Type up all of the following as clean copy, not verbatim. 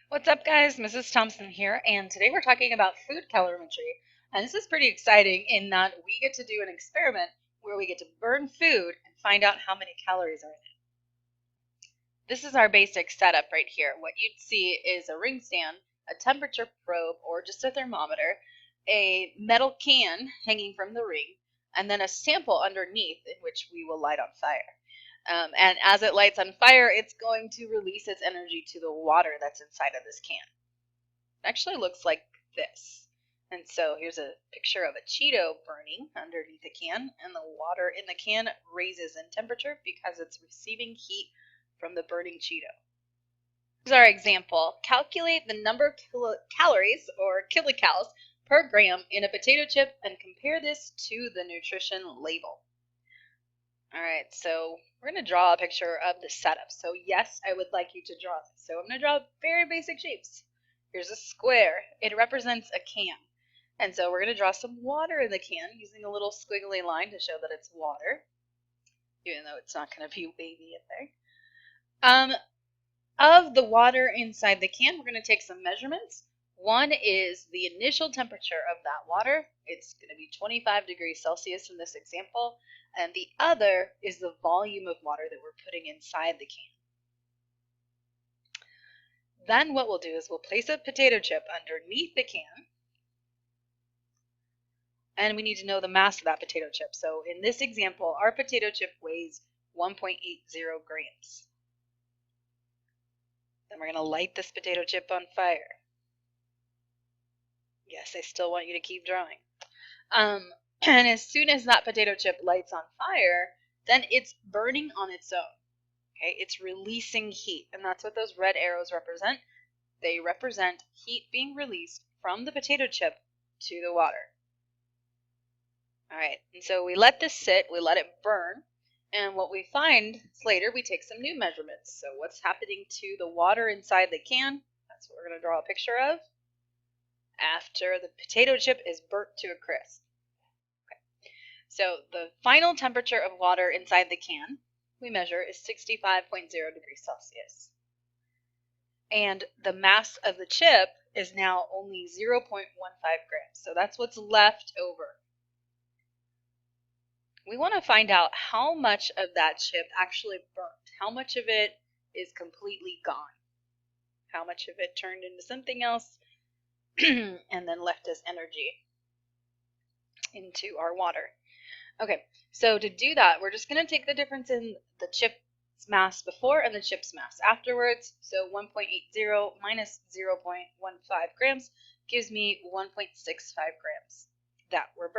What's up, guys? Mrs. Thompson here, and today we're talking about food calorimetry. And this is pretty exciting in that we get to do an experiment where we get to burn food and find out how many calories are in it. This is our basic setup right here. What you'd see is a ring stand, a temperature probe or just a thermometer, a metal can hanging from the ring, and then a sample underneath in which we will light on fire. And as it lights on fire, it's going to release its energy to the water that's inside of this can. It actually looks like this. And so here's a picture of a Cheeto burning underneath the can, and the water in the can raises in temperature because it's receiving heat from the burning Cheeto. Here's our example. Calculate the number of calories or kilocals per gram in a potato chip and compare this to the nutrition label. All right, so we're going to draw a picture of the setup. So yes, I would like you to draw this. So I'm going to draw very basic shapes. Here's a square. It represents a can. And so we're going to draw some water in the can using a little squiggly line to show that it's water, even though it's not going to be wavy in there. Of the water inside the can, we're going to take some measurements. One is the initial temperature of that water. It's going to be 25 degrees Celsius in this example. And the other is the volume of water that we're putting inside the can. Then what we'll do is we'll place a potato chip underneath the can. And we need to know the mass of that potato chip. So in this example, our potato chip weighs 1.80 grams. Then we're going to light this potato chip on fire. Yes, I still want you to keep drawing. And as soon as that potato chip lights on fire, then it's burning on its own. Okay, it's releasing heat, and that's what those red arrows represent. They represent heat being released from the potato chip to the water. All right, and so we let this sit, we let it burn, and what we find is later we take some new measurements. So what's happening to the water inside the can? That's what we're going to draw a picture of after the potato chip is burnt to a crisp. So the final temperature of water inside the can we measure is 65.0 degrees Celsius. And the mass of the chip is now only 0.15 grams. So that's what's left over. We want to find out how much of that chip actually burnt. How much of it is completely gone. How much of it turned into something else and then left as energy into our water. Okay, so to do that, we're just going to take the difference in the chip's mass before and the chip's mass afterwards. So 1.80 minus 0.15 grams gives me 1.65 grams that were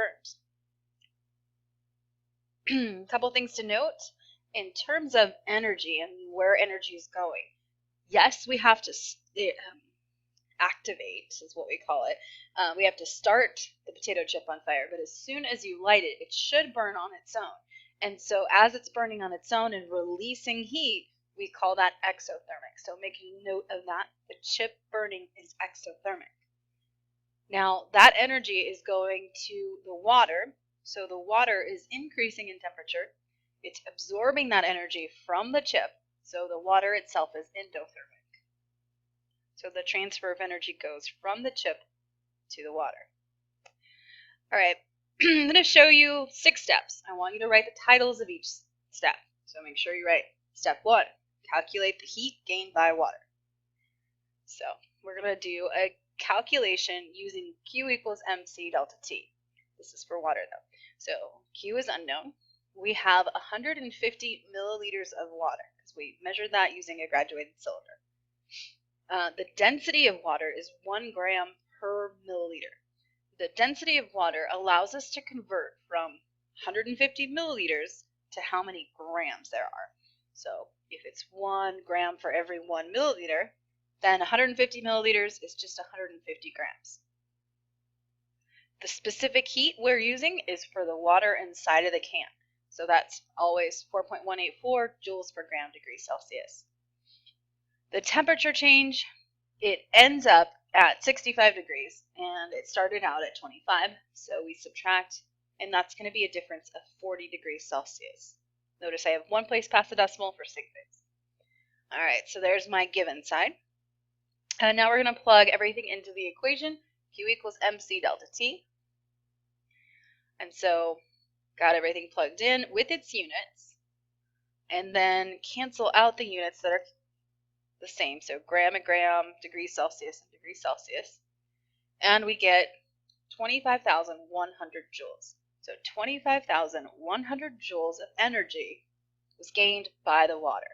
burnt. A couple things to note in terms of energy and where energy is going. Yes, we have to activate is what we call it. We have to start the potato chip on fire, but as soon as you light it, it should burn on its own. And so as it's burning on its own and releasing heat, we call that exothermic. So making note of that, the chip burning is exothermic. Now that energy is going to the water, so the water is increasing in temperature. It's absorbing that energy from the chip, so the water itself is endothermic. So the transfer of energy goes from the chip to the water. All right, I'm going to show you 6 steps. I want you to write the titles of each step. So make sure you write step 1, calculate the heat gained by water. So we're going to do a calculation using Q equals MC delta T. This is for water though. So Q is unknown. We have 150 milliliters of water because we measured that using a graduated cylinder. The density of water is 1 gram per milliliter. The density of water allows us to convert from 150 milliliters to how many grams there are. So if it's 1 gram for every 1 milliliter, then 150 milliliters is just 150 grams. The specific heat we're using is for the water inside of the can. So that's always 4.184 joules per gram degree Celsius. The temperature change, it ends up at 65 degrees and it started out at 25. So we subtract, and that's going to be a difference of 40 degrees Celsius. Notice I have one place past the decimal for sig figs. All right, so there's my given side. And now we're going to plug everything into the equation. Q equals mc delta T. And so got everything plugged in with its units. And then cancel out the units that are the same. So gram and gram, degrees Celsius and degrees Celsius. And we get 25,100 joules. So 25,100 joules of energy was gained by the water.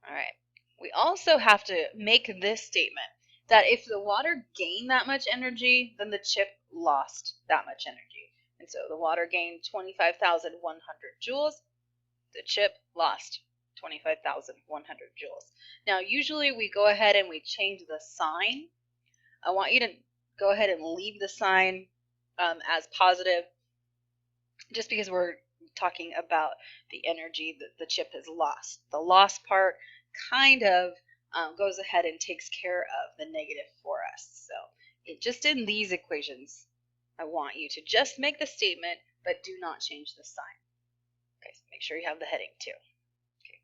All right. We also have to make this statement that if the water gained that much energy, then the chip lost that much energy. And so the water gained 25,100 joules, the chip lost 25,100 joules. Now, usually we go ahead and we change the sign. I want you to go ahead and leave the sign as positive, just because we're talking about the energy that the chip has lost. The loss part kind of goes ahead and takes care of the negative for us. So just in these equations, I want you to just make the statement, but do not change the sign. Okay, so make sure you have the heading too. Okay.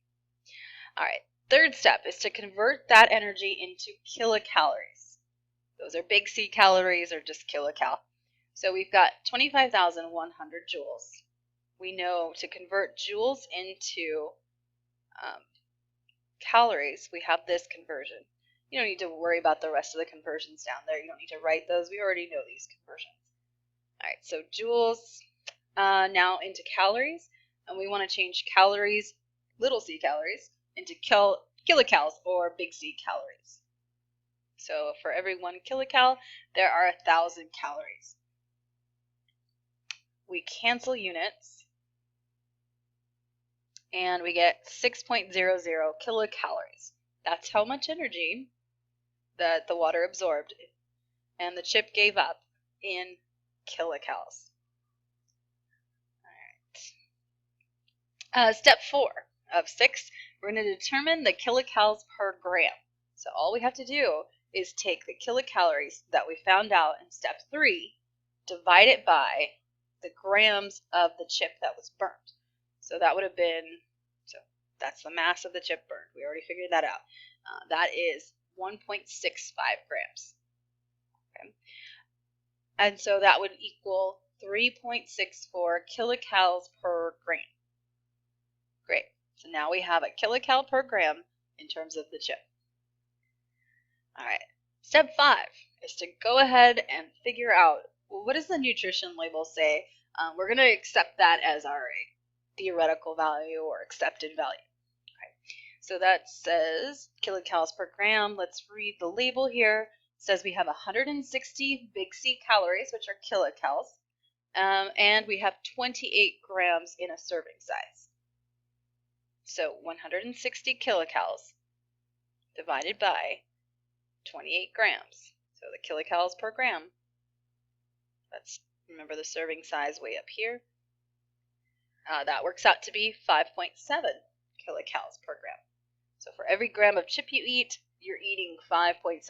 All right, third step is to convert that energy into kilocalories. Those are big C calories or just kilocal. So we've got 25,100 joules. We know to convert joules into calories, we have this conversion. You don't need to worry about the rest of the conversions down there. You don't need to write those. We already know these conversions. All right, so joules now into calories, and we want to change calories, little c calories, into kilocals or big C calories. So for every 1 kilocal, there are 1,000 calories. We cancel units, and we get 6.00 kilocalories. That's how much energy that the water absorbed and the chip gave up in kilocalories. All right. Step 4 of 6, we're going to determine the kilocalories per gram. So all we have to do is take the kilocalories that we found out in step 3, divide it by the grams of the chip that was burnt. So that would have been, so that's the mass of the chip burned. We already figured that out. That is 1.65 grams. Okay. And so that would equal 3.64 kilocalories per gram. Great. So now we have a kilocal per gram in terms of the chip. All right. Step 5 is to go ahead and figure out, well, what does the nutrition label say? We're going to accept that as our theoretical value or accepted value. Okay. So that says kilocalories per gram. Let's read the label here. It says we have 160 big C calories, which are kilocalories, and we have 28 grams in a serving size. So 160 kilocalories divided by 28 grams. So the kilocalories per gram. Let's remember the serving size way up here. That works out to be 5.7 kilocalories per gram. So for every gram of chip you eat, you're eating 5.7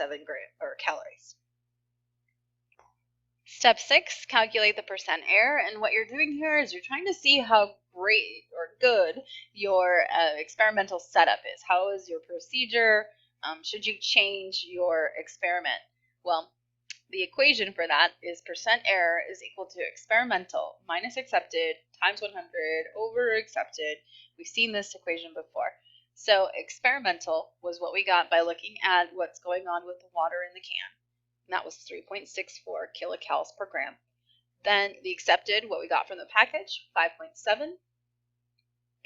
calories. Step 6, calculate the percent error. And what you're doing here is you're trying to see how great or good your experimental setup is. How is your procedure? Should you change your experiment? Well, the equation for that is percent error is equal to experimental minus accepted times 100 over accepted. We've seen this equation before. So experimental was what we got by looking at what's going on with the water in the can. And that was 3.64 kilocalories per gram. Then the accepted, what we got from the package, 5.7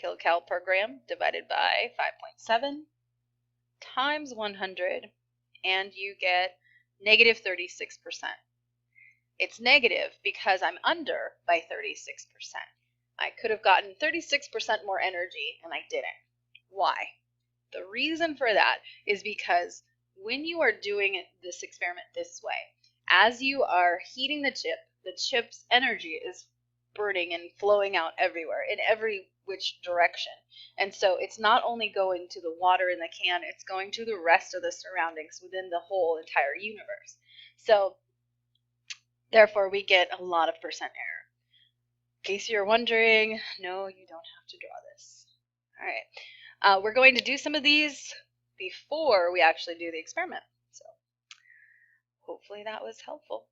kilocal per gram divided by 5.7 times 100, and you get negative 36%. It's negative because I'm under by 36%. I could have gotten 36% more energy, and I didn't. Why? The reason for that is because when you are doing this experiment this way, as you are heating the chip's energy is burning and flowing out everywhere in every which direction. And so it's not only going to the water in the can, it's going to the rest of the surroundings within the whole entire universe. So therefore we get a lot of percent error. In case you're wondering, no, you don't have to draw this. All right. We're going to do some of these before we actually do the experiment. So hopefully that was helpful.